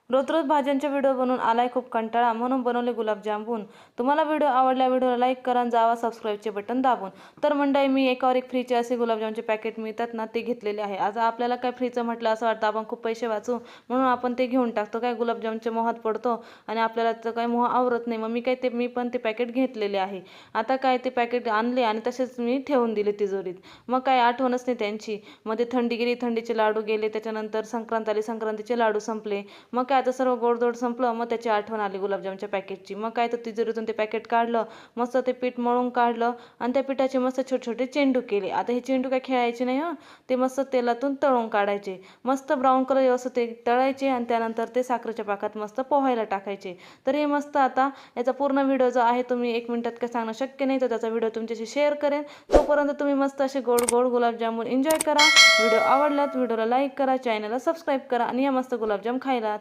रोज रोज भाज्यांचे व्हिडिओ बनवून आलाय खूप कंटाळा, म्हणून बनवले गुलाबजामुन। तुम्हाला व्हिडिओ आवडला, व्हिडिओला लाईक करा आणि जावा सबस्क्राईबचे बटन दाबून। तर मंडळी, मी एकावर एक फ्रीचे असे गुलाबजामचे पॅकेट मिळतात ना, ते घेतलेले आहे। आज आपल्याला काय फ्रीचं म्हटलं असं वाटतं आपण खूप पैसे वाचू, म्हणून आपण ते घेऊन टाकतो। काय गुलाबजामच्या मोहात पडतो आणि आपल्याला तर काय मोह आवरत नाही, मग मी पण ते पॅकेट घेतलेले आहे। आता काय ते पॅकेट आणले आणि तसेच मी ठेवून दिले तिजोरीत। मग काय आठवणच नाही त्यांची। मध्ये थंडी गेली, थंडीचे लाडू गेले, त्याच्यानंतर संक्रांत आली, संक्रांतीचे लाडू संपले। मग काय आता सर्व गोडधोड संपलं, मग त्याची आठवण आली गुलाबजामच्या पॅकेटची। मग काय तर तिजोरीतून ते पॅकेट काढलं, मस्त ते पीठ मळून काढलं आणि त्या पिठाचे मस्त छोटे छोटे चेंडू केले। आता हे चेंडू काय खेळायचे नाही, ते मस्त तेलातून तळून काढायचे। मस्त ब्राऊन कलर व्यवस्थित ते तळायचे आणि त्यानंतर ते साखरेच्या पाकात मस्त पोहायला टाकायचे। तर हे मस्त आता याचा पूर्ण व्हिडिओ जो आहे तो मी 1 मिनिटात काय सांगणं शक्य नाही, तर त्याचा व्हिडिओ तुमच्याशी शेअर करेन। तोपर्यंत तुम्ही मस्त असे गोड गोड गुलाबजामुन एन्जॉय करा। व्हिडिओ आवडल्यास व्हिडिओला लाईक करा, चॅनलला सबस्क्राईब करा आणि या मस्त गुलाबजाम खायला।